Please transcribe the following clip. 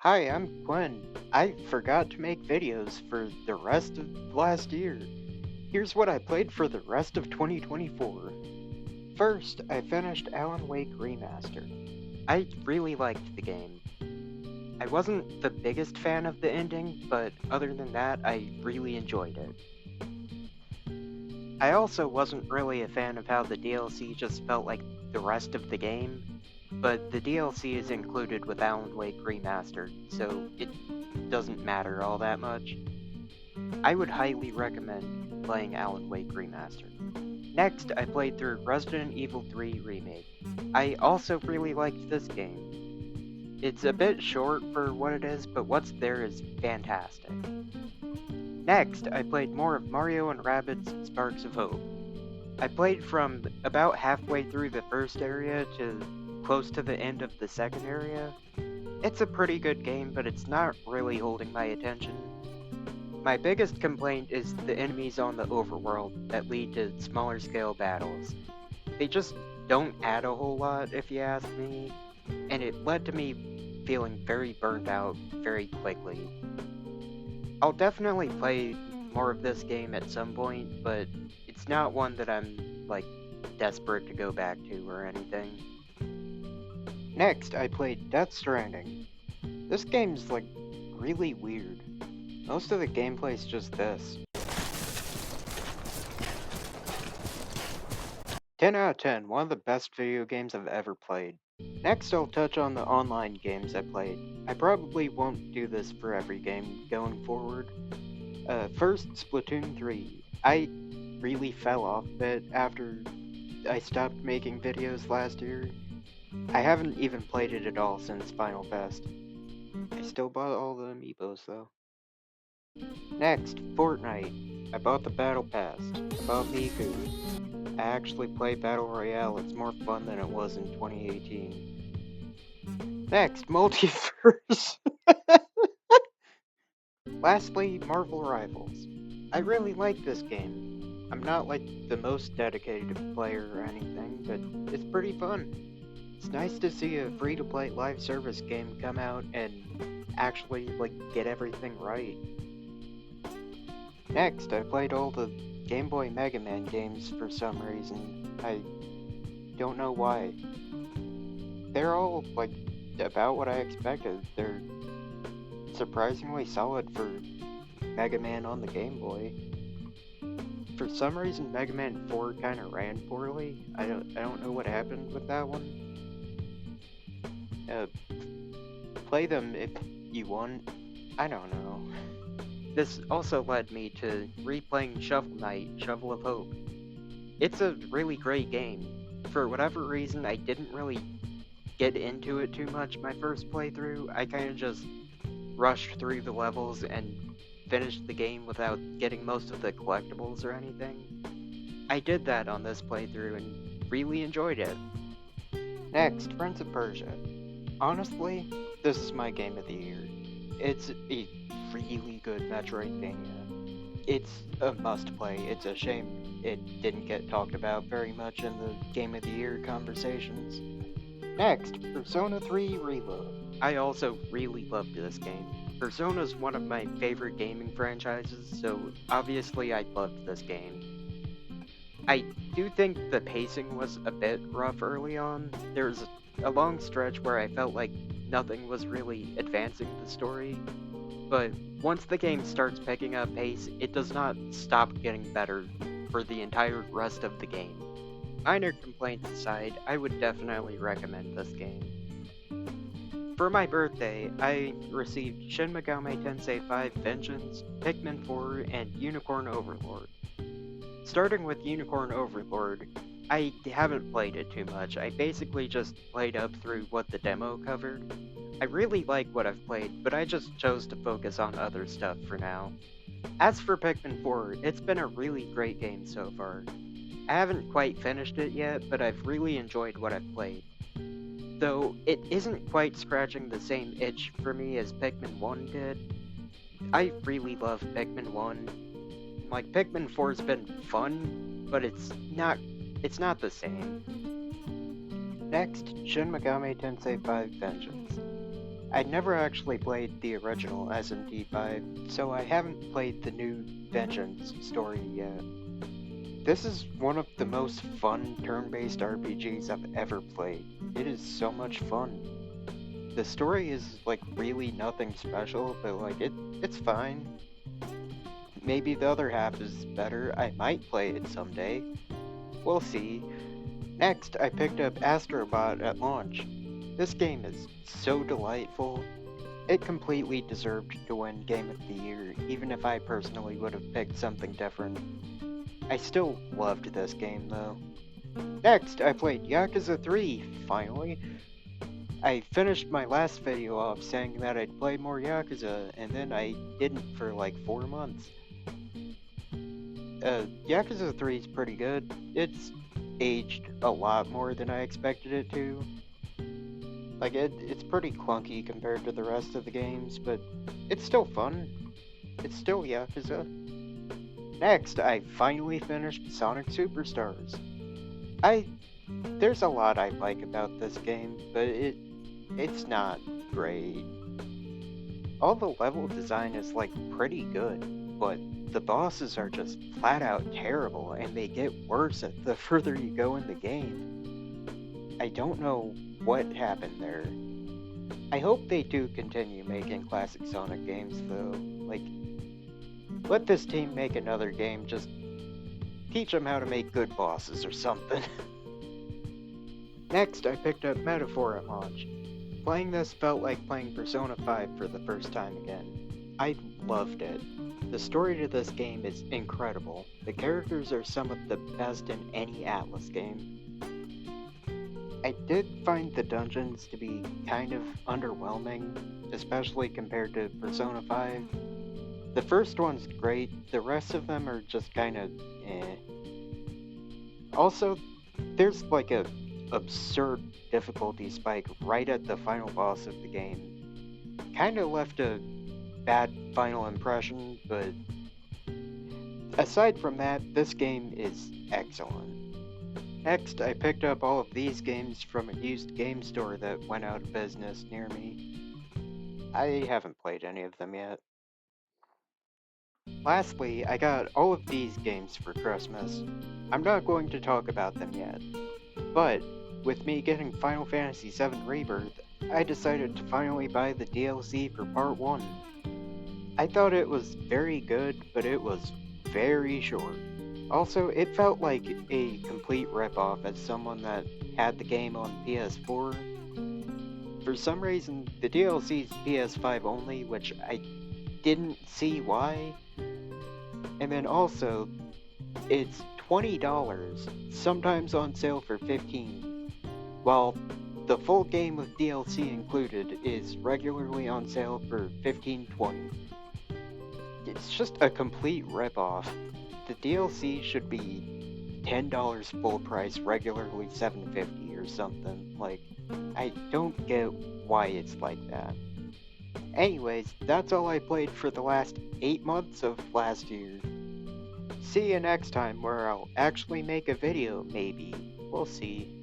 Hi, I'm Quinn. I forgot to make videos for the rest of last year. Here's what I played for the rest of 2024. First, I finished Alan Wake Remastered. I really liked the game. I wasn't the biggest fan of the ending, but other than that, I really enjoyed it. I also wasn't really a fan of how the DLC just felt like the rest of the game, but the DLC is included with Alan Wake Remastered, so it doesn't matter all that much. I would highly recommend playing Alan Wake Remastered. Next, I played through Resident Evil 3 Remake. I also really liked this game. It's a bit short for what it is, but what's there is fantastic. Next, I played more of Mario and Rabbids Sparks of Hope. I played from about halfway through the first area to close to the end of the second area. It's a pretty good game, but it's not really holding my attention. My biggest complaint is the enemies on the overworld that lead to smaller scale battles. They just don't add a whole lot, if you ask me, and it led to me feeling very burnt out very quickly. I'll definitely play more of this game at some point, but it's not one that I'm, desperate to go back to or anything. Next, I played Stranding. This game's, really weird. Most of the gameplay's just this. 10 out of 10, one of the best video games I've ever played. Next, I'll touch on the online games I played. I probably won't do this for every game going forward. First, Splatoon 3. I really fell off a bit after I stopped making videos last year. I haven't even played it at all since Final Fest. I still bought all the amiibos though. Next, Fortnite. I bought the Battle Pass. I bought Miku. I actually play Battle Royale. It's more fun than it was in 2018. Next, Multiverse. Lastly, Marvel Rivals. I really like this game. I'm not the most dedicated player or anything, but it's pretty fun. It's nice to see a free-to-play live service game come out and actually get everything right. Next, I played all the Game Boy Mega Man games for some reason. I don't know why. They're all about what I expected. They're surprisingly solid for Mega Man on the Game Boy. For some reason, Mega Man 4 kind of ran poorly. I don't know what happened with that one. Play them if you want. I don't know. This also led me to replaying Shovel Knight, Shovel of Hope. It's a really great game. For whatever reason, I didn't really get into it too much my first playthrough. I kind of just rushed through the levels and finished the game without getting most of the collectibles or anything. I did that on this playthrough and really enjoyed it. Next, Prince of Persia. Honestly, this is my game of the year. It's a really good Metroidvania. It's a must-play. It's a shame it didn't get talked about very much in the Game of the Year conversations. Next, Persona 3 Reload. I also really loved this game. Persona's one of my favorite gaming franchises, so obviously I loved this game. I do think the pacing was a bit rough early on. There's a long stretch where I felt like nothing was really advancing the story, but once the game starts picking up pace, it does not stop getting better for the entire rest of the game. Minor complaints aside, I would definitely recommend this game. For my birthday, I received Shin Megami Tensei 5 Vengeance, Pikmin 4, and Unicorn Overlord. Starting with Unicorn Overlord, I haven't played it too much. I basically just played up through what the demo covered. I really like what I've played, but I just chose to focus on other stuff for now. As for Pikmin 4, it's been a really great game so far. I haven't quite finished it yet, but I've really enjoyed what I've played. Though it isn't quite scratching the same itch for me as Pikmin 1 did. I really love Pikmin 1. Pikmin 4's been fun, but it's not the same. Next, Shin Megami Tensei 5 Vengeance. I never actually played the original SMT5, so I haven't played the new Vengeance story yet. This is one of the most fun turn-based RPGs I've ever played. It is so much fun. The story is like really nothing special, but like it's fine. Maybe the other half is better. I might play it someday. We'll see. Next, I picked up Astro Bot at launch. This game is so delightful. It completely deserved to win Game of the Year, even if I personally would have picked something different. I still loved this game though. Next, I played Yakuza 3, finally. I finished my last video off saying that I'd play more Yakuza, and then I didn't for like 4 months. Yakuza 3 is pretty good. It's aged a lot more than I expected it to. Like, it's pretty clunky compared to the rest of the games, but it's still fun. It's still Yakuza. Next, I finally finished Sonic Superstars. There's a lot I like about this game, but it's not great. All the level design is like pretty good, but the bosses are just flat out terrible, and they get worse the further you go in the game. I don't know what happened there. I hope they do continue making classic Sonic games though. Like, let this team make another game, just teach them how to make good bosses or something. Next, I picked up Metaphor at launch. Playing this felt like playing Persona 5 for the first time again. I loved it. The story to this game is incredible. The characters are some of the best in any Atlas game. I did find the dungeons to be kind of underwhelming, especially compared to Persona 5. The first one's great, the rest of them are just kind of eh. Also, there's like a absurd difficulty spike right at the final boss of the game. Kinda left a bad final impression, but aside from that, this game is excellent. Next, I picked up all of these games from a used game store that went out of business near me. I haven't played any of them yet. Lastly, I got all of these games for Christmas. I'm not going to talk about them yet, but with me getting Final Fantasy VII Rebirth, I decided to finally buy the DLC for Part 1. I thought it was very good, but it was very short. Also, it felt like a complete ripoff as someone that had the game on PS4. For some reason, the DLC's PS5 only, which I didn't see why. And then also, it's $20, sometimes on sale for $15, while the full game with DLC included is regularly on sale for $15.20. It's just a complete ripoff. The DLC should be $10 full price, regularly $7.50 or something. Like, I don't get why it's like that. Anyways, that's all I played for the last 8 months of last year. See you next time where I'll actually make a video, maybe. We'll see.